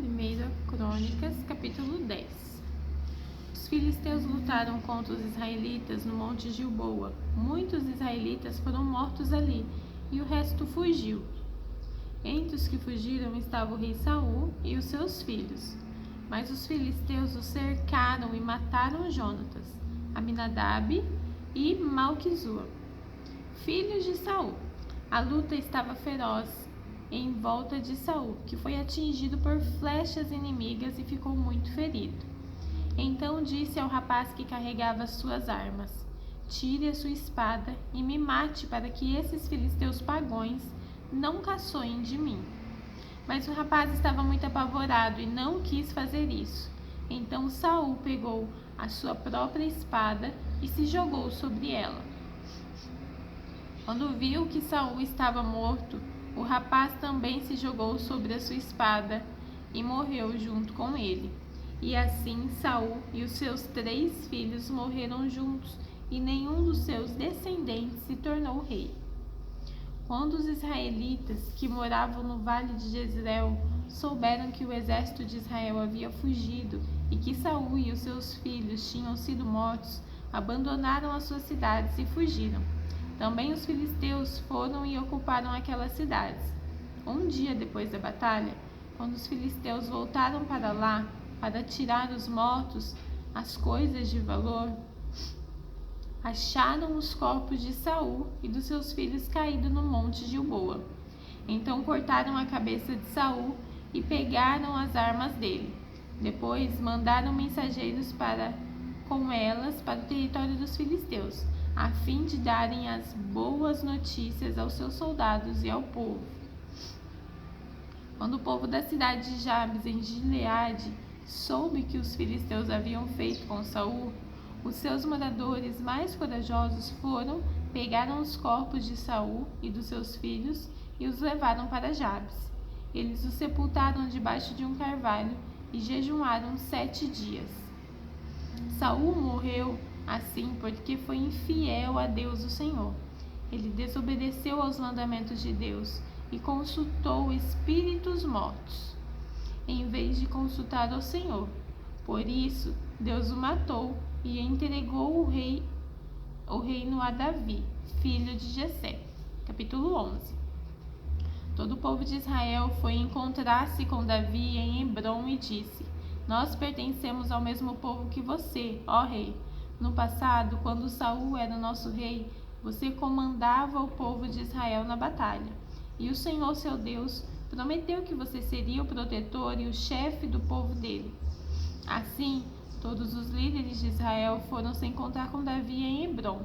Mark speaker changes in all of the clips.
Speaker 1: 1 Crônicas, capítulo 10. Os filisteus lutaram contra os israelitas no monte Gilboa. Muitos israelitas foram mortos ali, e o resto fugiu. Entre os que fugiram estava o rei Saul e os seus filhos. Mas os filisteus o cercaram e mataram Jonatas, Aminadab e Malquizua, filhos de Saul. A luta estava feroz em volta de Saul, que foi atingido por flechas inimigas e ficou muito ferido. Então disse ao rapaz que carregava suas armas: "Tire a sua espada e me mate, para que esses filisteus pagões não caçoem de mim." Mas o rapaz estava muito apavorado e não quis fazer isso. Então Saul pegou a sua própria espada e se jogou sobre ela. Quando viu que Saul estava morto, o rapaz também se jogou sobre a sua espada e morreu junto com ele. E assim Saul e os seus 3 filhos morreram juntos, e nenhum dos seus descendentes se tornou rei. Quando os israelitas que moravam no vale de Jezreel souberam que o exército de Israel havia fugido e que Saul e os seus filhos tinham sido mortos, abandonaram as suas cidades e fugiram. Também os filisteus foram e ocuparam aquelas cidades. Um dia depois da batalha, quando os filisteus voltaram para lá para tirar os mortos, as coisas de valor, acharam os corpos de Saul e dos seus filhos caídos no monte Gilboa. Então cortaram a cabeça de Saul e pegaram as armas dele. Depois mandaram mensageiros com elas para o território dos filisteus, a fim de darem as boas notícias aos seus soldados e ao povo. Quando o povo da cidade de Jabes, em Gileade, soube que os filisteus haviam feito com Saul, os seus moradores mais corajosos pegaram os corpos de Saul e dos seus filhos e os levaram para Jabes. Eles os sepultaram debaixo de um carvalho e jejuaram 7 dias. Saul morreu assim porque foi infiel a Deus o Senhor. Ele desobedeceu aos mandamentos de Deus e consultou espíritos mortos, em vez de consultar ao Senhor. Por isso, Deus o matou e entregou o reino a Davi, filho de Jessé. Capítulo 11. Todo o povo de Israel foi encontrar-se com Davi em Hebrom e disse: "Nós pertencemos ao mesmo povo que você, ó rei. No passado, quando Saul era nosso rei, você comandava o povo de Israel na batalha. E o Senhor, seu Deus, prometeu que você seria o protetor e o chefe do povo dele." Assim, todos os líderes de Israel foram se encontrar com Davi em Hebrom.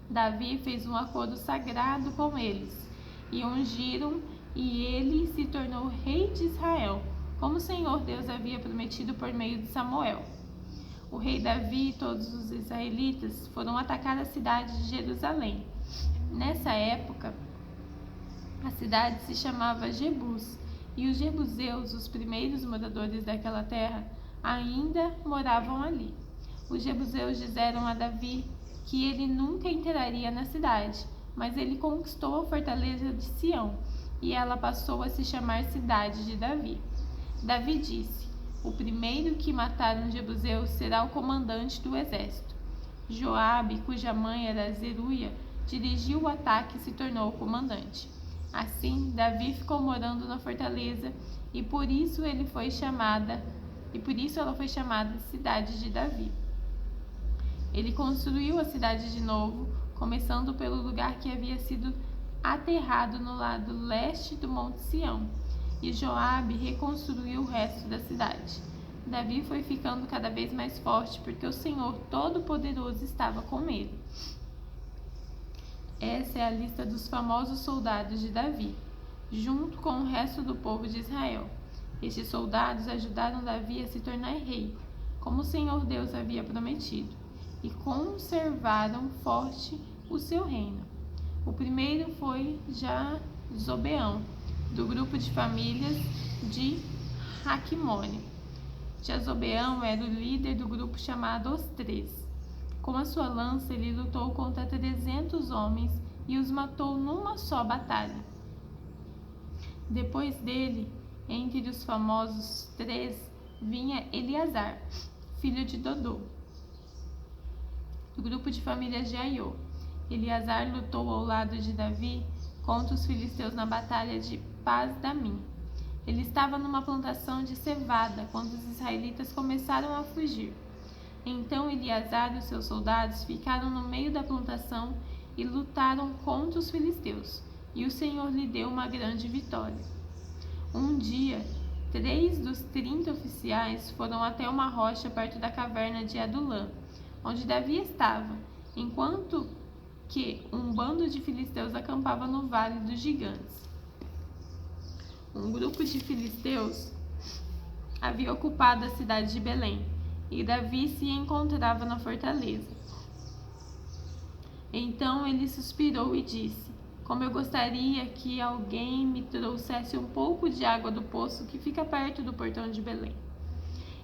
Speaker 1: Davi fez um acordo sagrado com eles e ungiram, e ele se tornou rei de Israel, como o Senhor Deus havia prometido por meio de Samuel. O rei Davi e todos os israelitas foram atacar a cidade de Jerusalém. Nessa época, a cidade se chamava Jebus, e os jebuseus, os primeiros moradores daquela terra, ainda moravam ali. Os jebuseus disseram a Davi que ele nunca entraria na cidade, mas ele conquistou a fortaleza de Sião, e ela passou a se chamar Cidade de Davi. Davi disse: "O primeiro que matar um jebuseu será o comandante do exército." Joabe, cuja mãe era Zeruia, dirigiu o ataque e se tornou o comandante. Assim, Davi ficou morando na fortaleza, e por isso ela foi chamada Cidade de Davi. Ele construiu a cidade de novo, começando pelo lugar que havia sido aterrado no lado leste do Monte Sião, e Joabe reconstruiu o resto da cidade. Davi foi ficando cada vez mais forte, porque o Senhor Todo-Poderoso estava com ele. Essa é a lista dos famosos soldados de Davi, junto com o resto do povo de Israel. Estes soldados ajudaram Davi a se tornar rei, como o Senhor Deus havia prometido, e conservaram forte o seu reino. O primeiro foi Jazobeão, do grupo de famílias de Raquimone. Jazobeão era o líder do grupo chamado Os 3. Com a sua lança, ele lutou contra 300 homens e os matou numa só batalha. Depois dele Entre os famosos 3 vinha Eleazar, filho de Dodô, do grupo de famílias de Aiô. Eleazar lutou ao lado de Davi contra os filisteus na batalha de Pas-damim. Ele estava numa plantação de cevada quando os israelitas começaram a fugir. Então Eleazar e os seus soldados ficaram no meio da plantação e lutaram contra os filisteus, e o Senhor lhe deu uma grande vitória. Um dia, 3 dos 30 oficiais foram até uma rocha perto da caverna de Adulã, onde Davi estava, enquanto que um bando de filisteus acampava no Vale dos Gigantes. Um grupo de filisteus havia ocupado a cidade de Belém, e Davi se encontrava na fortaleza. Então ele suspirou e disse: como eu gostaria que alguém me trouxesse um pouco de água do poço que fica perto do portão de Belém.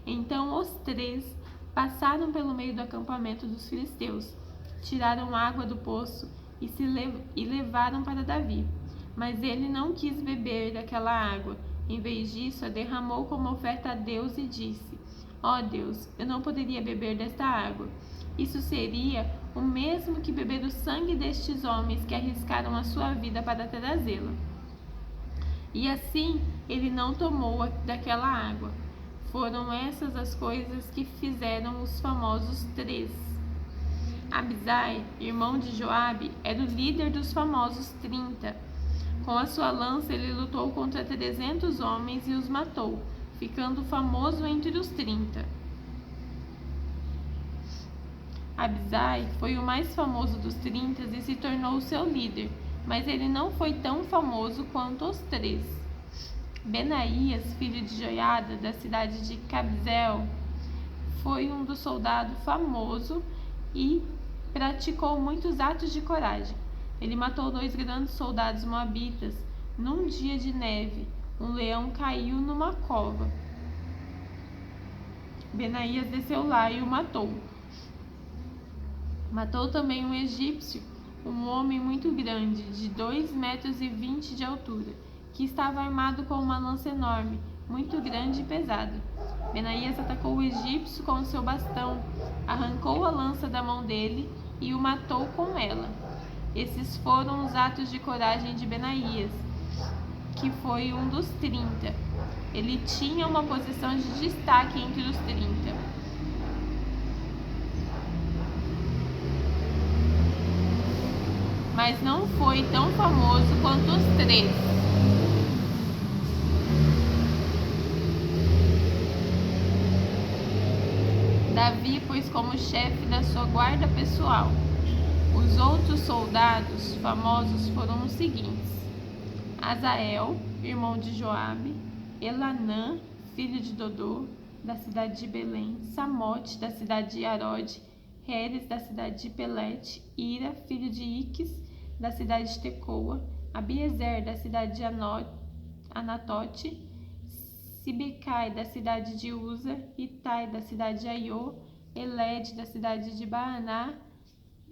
Speaker 1: Então os 3 passaram pelo meio do acampamento dos filisteus, tiraram água do poço e levaram para Davi. Mas ele não quis beber daquela água. Em vez disso, a derramou como oferta a Deus e disse: ó Deus, eu não poderia beber desta água. Isso seria o mesmo que beber do sangue destes homens que arriscaram a sua vida para trazê-la. E assim ele não tomou daquela água. Foram essas as coisas que fizeram os famosos 3. Abisai, irmão de Joabe, era o líder dos famosos 30. Com a sua lança ele lutou contra 300 homens e os matou, ficando famoso entre os 30. Abisai foi o mais famoso dos 30 e se tornou o seu líder, mas ele não foi tão famoso quanto os 3. Benaías, filho de Joiada, da cidade de Cabzeel, foi um dos soldados famoso e praticou muitos atos de coragem. Ele matou 2 grandes soldados moabitas. Num dia de neve, um leão caiu numa cova. Benaías desceu lá e o matou. Matou também um egípcio, um homem muito grande, de 2,20 metros de altura, que estava armado com uma lança enorme, muito grande e pesada. Benaías atacou o egípcio com o seu bastão, arrancou a lança da mão dele e o matou com ela. Esses foram os atos de coragem de Benaías, que foi um dos 30. Ele tinha uma posição de destaque entre os 30. Mas não foi tão famoso quanto os 3. Davi pôs como chefe da sua guarda pessoal. Os outros soldados famosos foram os seguintes: Azael, irmão de Joabe, Elanã, filho de Dodô, da cidade de Belém, Samote, da cidade de Arode, Heres, da cidade de Pelete, Ira, filho de Iques, da cidade de Tecoa, Abiezer, da cidade de Anatote, Sibecai, da cidade de Uza, Itai, da cidade de Aiô, Elede, da cidade de Baaná,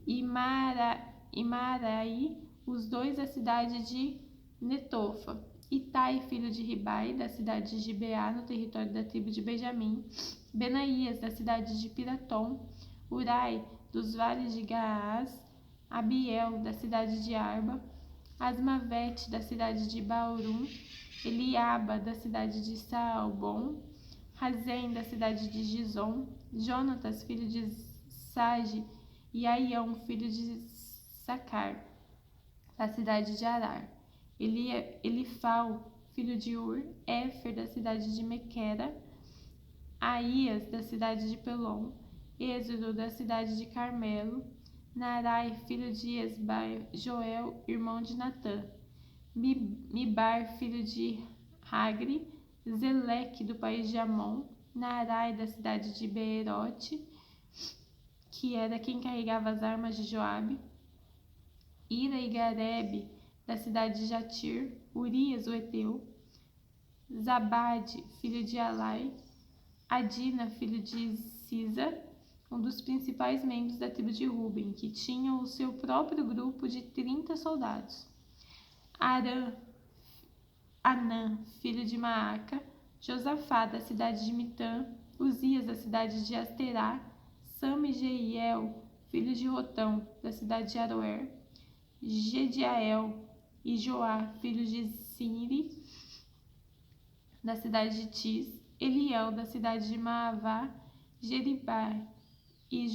Speaker 1: e Marai, os 2 da cidade de Netofa. Itai, filho de Ribai, da cidade de Gibeá, no território da tribo de Benjamim. Benaías, da cidade de Piratom. Urai, dos vales de Gaás. Abiel, da cidade de Arba. Asmavete, da cidade de Baurum. Eliaba, da cidade de Saalbom. Razem, da cidade de Gizom. Jonatas, filho de Sage, e Aião, filho de Sacar, da cidade de Arar. Elifal, filho de Ur, Éfer, da cidade de Mequera, Aías, da cidade de Pelom, Êxodo, da cidade de Carmelo, Narai, filho de Esbai, Joel, irmão de Natã, Mibar, filho de Hagri, Zeleque, do país de Amon, Narai, da cidade de Beerote, que era quem carregava as armas de Joabe, Ira e Garebe, da cidade de Jatir, Urias, o Eteu, Zabade, filho de Alai, Adina, filho de Sisa, um dos principais membros da tribo de Ruben, que tinha o seu próprio grupo de 30 soldados. Anã, filho de Maaca, Josafá, da cidade de Mitã, Uzias, da cidade de Asterá, Samigeiel, filho de Rotão, da cidade de Aroer, Gediael e Joá, filhos de Sinri, da cidade de Tis, Eliel, da cidade de Maavá, Jeribai e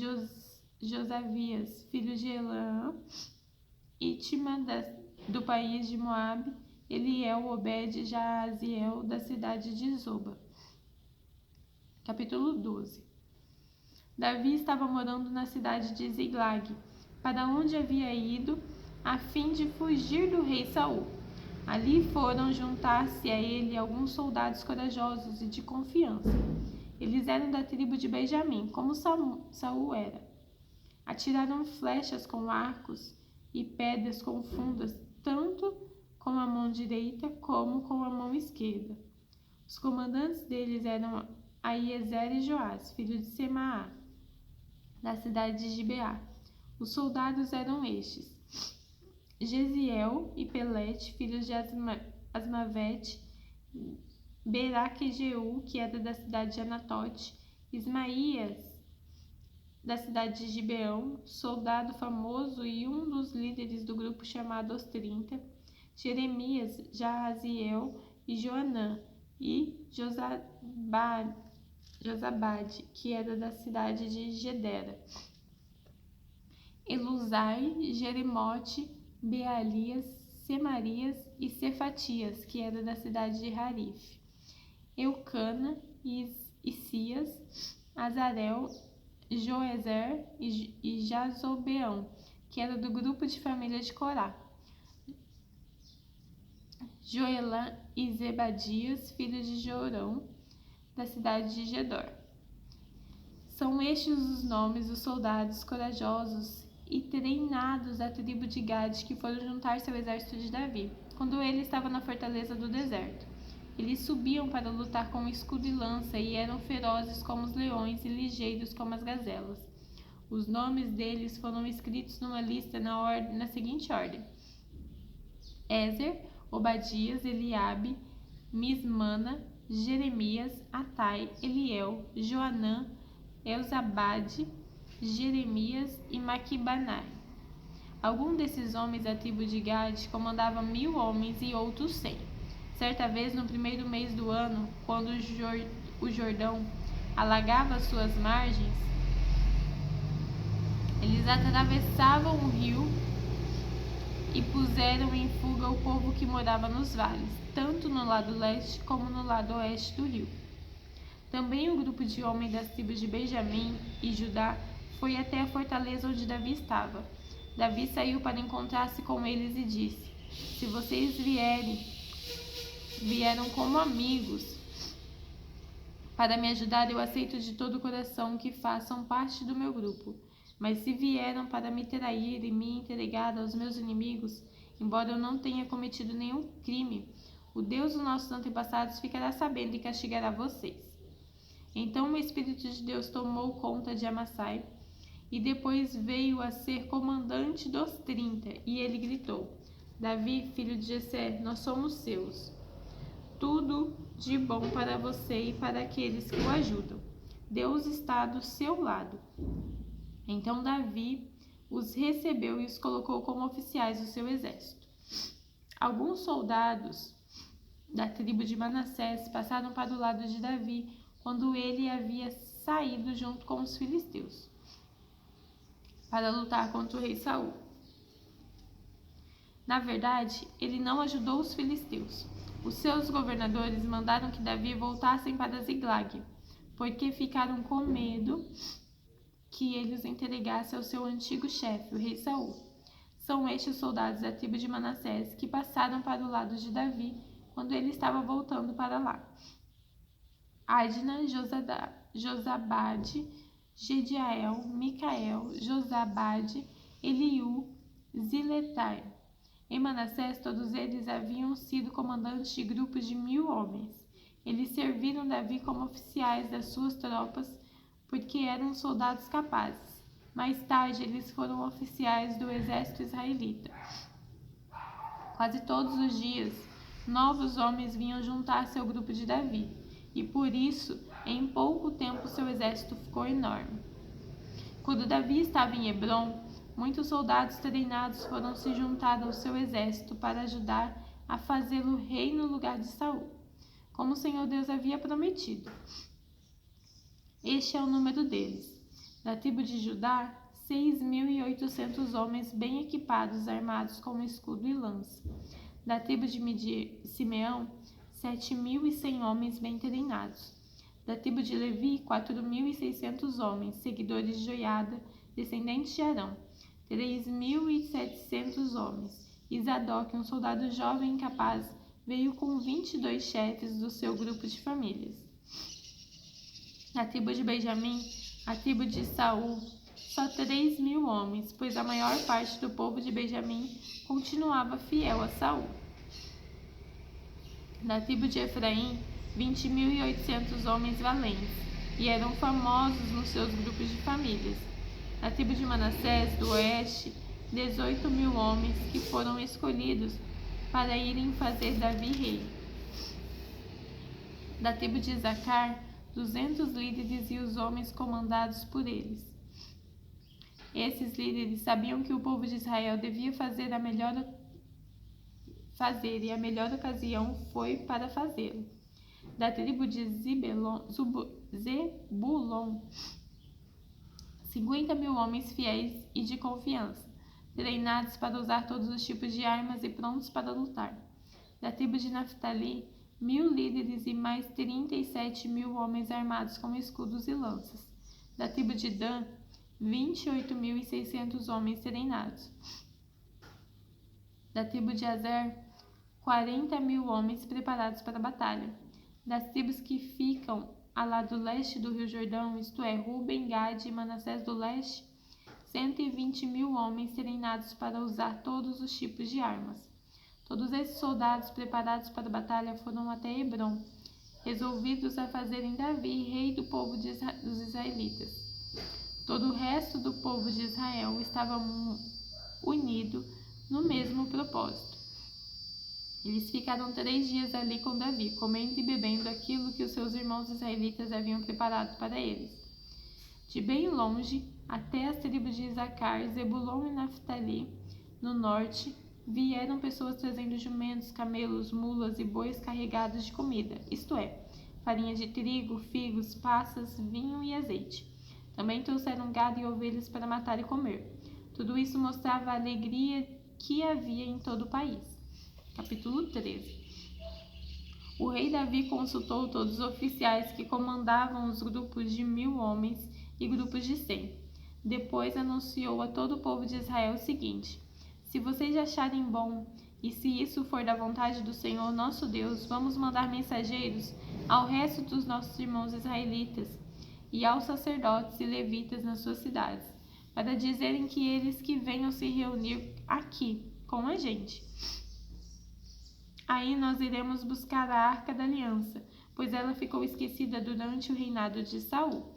Speaker 1: Josavias, filho de Elã, Itima, do país de Moabe, Eliel, Obed e Jaaziel, da cidade de Zoba. Capítulo 12. Davi estava morando na cidade de Ziglag, para onde havia ido a fim de fugir do rei Saul. Ali foram juntar-se a ele alguns soldados corajosos e de confiança. Eles eram da tribo de Benjamim, como Saul era. Atiraram flechas com arcos e pedras com fundas, tanto com a mão direita como com a mão esquerda. Os comandantes deles eram Aiezer e Joás, filho de Semaá, da cidade de Gibeá. Os soldados eram estes: Gesiel e Pelete, filhos de Asmavete, Beraquejeu, que era da cidade de Anatote, Ismaías, da cidade de Gibeão, soldado famoso e um dos líderes do grupo chamado Os 30, Jeremias, Jaaziel e Joanã, e Josabade, que era da cidade de Gedera, Eluzai, Jeremote, Bealias, Semarias e Cefatias, que era da cidade de Harif, Eucana, Isias, Azarel, Joezer e Jazobeão, que era do grupo de família de Corá, Joelã e Zebadias, filhos de Jorão, da cidade de Gedor. São estes os nomes dos soldados corajosos e treinados da tribo de Gade que foram juntar-se ao exército de Davi, quando ele estava na fortaleza do deserto. Eles subiam para lutar com escudo e lança e eram ferozes como os leões e ligeiros como as gazelas. Os nomes deles foram escritos numa lista na seguinte ordem: Ézer, Obadias, Eliabe, Mismana, Jeremias, Atai, Eliel, Joanã, Elzabade, Jeremias e Maquibanai. Algum desses homens da tribo de Gade comandava 1000 homens e outros 100. Certa vez, no primeiro mês do ano, quando o Jordão alagava suas margens, eles atravessavam o rio e puseram em fuga o povo que morava nos vales, tanto no lado leste como no lado oeste do rio. Também o grupo de homens das tribos de Benjamim e Judá foi até a fortaleza onde Davi estava. Davi saiu para encontrar-se com eles e disse: Se vocês vieram como amigos para me ajudar, eu aceito de todo o coração que façam parte do meu grupo. Mas se vieram para me trair e me entregar aos meus inimigos, embora eu não tenha cometido nenhum crime, o Deus dos nossos antepassados ficará sabendo e castigará vocês. Então o Espírito de Deus tomou conta de Amassai, e depois veio a ser comandante dos 30, e ele gritou: Davi, filho de Jessé, nós somos seus. Tudo de bom para você e para aqueles que o ajudam. Deus está do seu lado. Então Davi os recebeu e os colocou como oficiais do seu exército. Alguns soldados da tribo de Manassés passaram para o lado de Davi quando ele havia saído junto com os filisteus para lutar contra o rei Saul. Na verdade, ele não ajudou os filisteus. Os seus governadores mandaram que Davi voltassem para Ziglag, porque ficaram com medo que ele os entregasse ao seu antigo chefe, o rei Saul. São estes os soldados da tribo de Manassés que passaram para o lado de Davi quando ele estava voltando para lá: Adna, Josabade, Gediael, Micael, Josabade, Eliú, Ziletai. Em Manassés, todos eles haviam sido comandantes de grupos de 1000 homens. Eles serviram Davi como oficiais das suas tropas, porque eram soldados capazes. Mais tarde, eles foram oficiais do exército israelita. Quase todos os dias, novos homens vinham juntar-se ao grupo de Davi, e por isso, em pouco tempo, seu exército ficou enorme. Quando Davi estava em Hebrom, muitos soldados treinados foram se juntar ao seu exército para ajudar a fazê-lo rei no lugar de Saul, como o Senhor Deus havia prometido. Este é o número deles. Da tribo de Judá, 6.800 homens bem equipados, armados com escudo e lança. Da tribo de Simeão, 7.100 homens bem treinados. Da tribo de Levi, 4.600 homens, seguidores de Joiada, descendentes de Arão, 3.700 homens. E Zadok, um soldado jovem e incapaz, veio com 22 chefes do seu grupo de famílias. Na tribo de Benjamim, a tribo de Saul, só 3.000 homens, pois a maior parte do povo de Benjamim continuava fiel a Saul. Na tribo de Efraim, 20.800 homens valentes, e eram famosos nos seus grupos de famílias. Na tribo de Manassés, do oeste, 18.000 homens que foram escolhidos para irem fazer Davi rei. Da tribo de Isacar, 200 líderes e os homens comandados por eles. Esses líderes sabiam que o povo de Israel devia fazer e a melhor ocasião foi para fazê-lo. Da tribo de Zebulon, 50.000 homens fiéis e de confiança, treinados para usar todos os tipos de armas e prontos para lutar. Da tribo de Naftali, 1.000 líderes e mais 37.000 homens armados com escudos e lanças. Da tribo de Dan, 28.600 homens treinados. Da tribo de Azer, 40.000 homens preparados para a batalha. Das tribos que ficam ao lado leste do Rio Jordão, isto é, Ruben, Gade e Manassés do leste, 120.000 homens treinados para usar todos os tipos de armas. Todos esses soldados preparados para a batalha foram até Hebrom, resolvidos a fazerem Davi rei do povo dos israelitas. Todo o resto do povo de Israel estava unido no mesmo propósito. Eles ficaram 3 dias ali com Davi, comendo e bebendo aquilo que os seus irmãos israelitas haviam preparado para eles. De bem longe, até as tribos de Isacar, Zebulon e Naftali, no norte, vieram pessoas trazendo jumentos, camelos, mulas e bois carregados de comida, isto é, farinha de trigo, figos, passas, vinho e azeite. Também trouxeram gado e ovelhas para matar e comer. Tudo isso mostrava a alegria que havia em todo o país. Capítulo 13. O rei Davi consultou todos os oficiais que comandavam os grupos de 1.000 homens e grupos de 100. Depois anunciou a todo o povo de Israel o seguinte: se vocês acharem bom, e se isso for da vontade do Senhor nosso Deus, vamos mandar mensageiros ao resto dos nossos irmãos israelitas e aos sacerdotes e levitas nas suas cidades, para dizerem que eles que venham se reunir aqui com a gente. Aí nós iremos buscar a Arca da Aliança, pois ela ficou esquecida durante o reinado de Saul.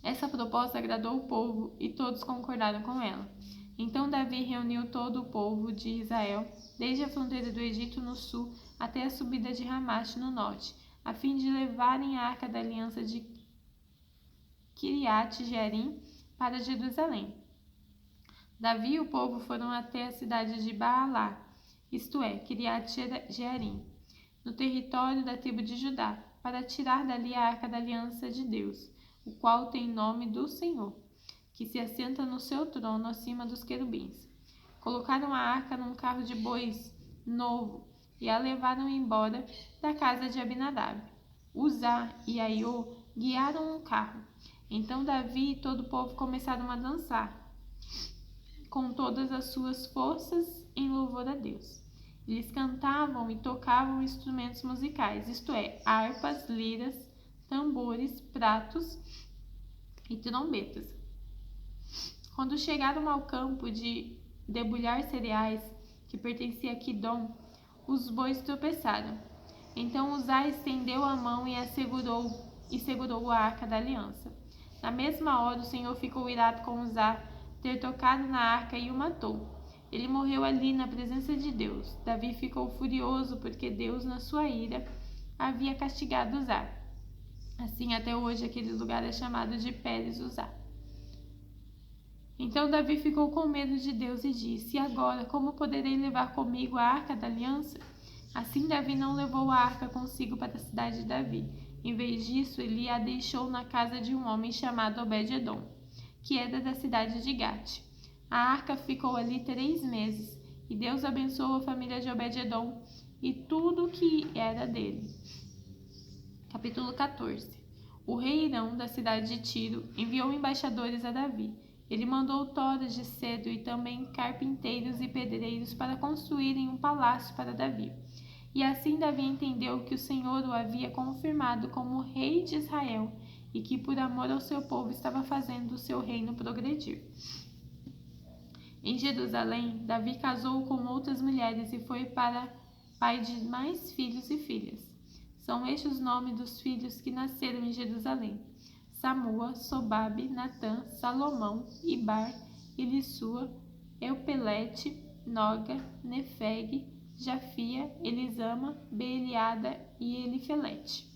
Speaker 1: Essa proposta agradou o povo e todos concordaram com ela. Então Davi reuniu todo o povo de Israel, desde a fronteira do Egito no sul até a subida de Ramache no norte, a fim de levarem a Arca da Aliança de Kiriat-Jearim para Jerusalém. Davi e o povo foram até a cidade de Baalá, isto é, Kiriat-Jearim, no território da tribo de Judá, para tirar dali a Arca da Aliança de Deus, o qual tem nome do Senhor, que se assenta no seu trono acima dos querubins. Colocaram a arca num carro de bois novo e a levaram embora da casa de Abinadab. Uzá e Aiô guiaram um carro. Então Davi e todo o povo começaram a dançar, com todas as suas forças, em louvor a Deus. Eles cantavam e tocavam instrumentos musicais, isto é, harpas, liras, tambores, pratos e trombetas. Quando chegaram ao campo de debulhar cereais, que pertencia a Quidom, os bois tropeçaram. Então Uzá estendeu a mão e segurou a Arca da Aliança. Na mesma hora o Senhor ficou irado com Uzá ter tocado na arca e o matou. Ele morreu ali na presença de Deus. Davi ficou furioso porque Deus, na sua ira, havia castigado Uzá. Assim, até hoje, aquele lugar é chamado de Pérez Uzá. Então Davi ficou com medo de Deus e disse: E agora, como poderei levar comigo a arca da aliança? Assim Davi não levou a arca consigo para a cidade de Davi. Em vez disso, ele a deixou na casa de um homem chamado Obed-edom, que era da cidade de Gate. A arca ficou ali 3 meses, e Deus abençoou a família de Obed-edom e tudo o que era dele. Capítulo 14. O rei Hirão, da cidade de Tiro, enviou embaixadores a Davi. Ele mandou toras de cedro e também carpinteiros e pedreiros para construírem um palácio para Davi. E assim Davi entendeu que o Senhor o havia confirmado como rei de Israel e que por amor ao seu povo estava fazendo o seu reino progredir. Em Jerusalém, Davi casou com outras mulheres e foi para pai de mais filhos e filhas. São estes os nomes dos filhos que nasceram em Jerusalém: Samua, Sobabe, Natã, Salomão, Ibar, Elissua, Eupelete, Noga, Nefeg, Jafia, Elisama, Beeliada e Elifelete.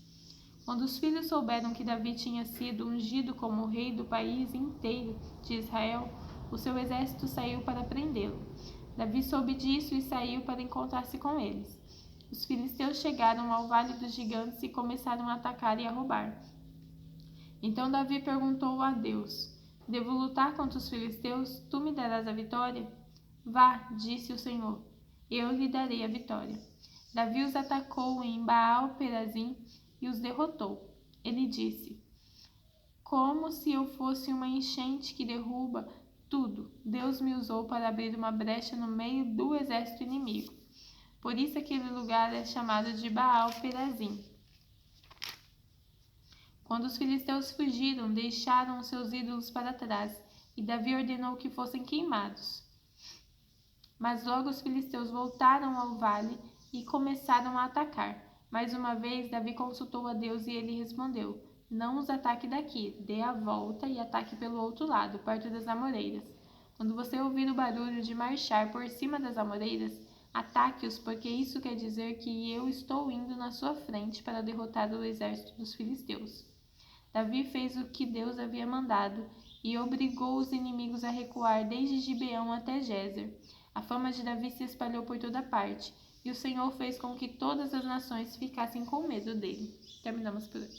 Speaker 1: Quando os filhos souberam que Davi tinha sido ungido como rei do país inteiro de Israel, o seu exército saiu para prendê-lo. Davi soube disso e saiu para encontrar-se com eles. Os filisteus chegaram ao Vale dos Gigantes e começaram a atacar e a roubar. Então Davi perguntou a Deus: Devo lutar contra os filisteus? Tu me darás a vitória? Vá, disse o Senhor, eu lhe darei a vitória. Davi os atacou em Baal-Perazim e os derrotou. Ele disse: Como se eu fosse uma enchente que derruba tudo, Deus me usou para abrir uma brecha no meio do exército inimigo. Por isso aquele lugar é chamado de Baal-Perazim. Quando os filisteus fugiram, deixaram os seus ídolos para trás, e Davi ordenou que fossem queimados. Mas logo os filisteus voltaram ao vale e começaram a atacar. Mais uma vez, Davi consultou a Deus e ele respondeu: Não os ataque daqui, dê a volta e ataque pelo outro lado, perto das amoreiras. Quando você ouvir o barulho de marchar por cima das amoreiras, ataque-os, porque isso quer dizer que eu estou indo na sua frente para derrotar o exército dos filisteus. Davi fez o que Deus havia mandado e obrigou os inimigos a recuar desde Gibeão até Gézer. A fama de Davi se espalhou por toda parte, e o Senhor fez com que todas as nações ficassem com medo dele. Terminamos por hoje.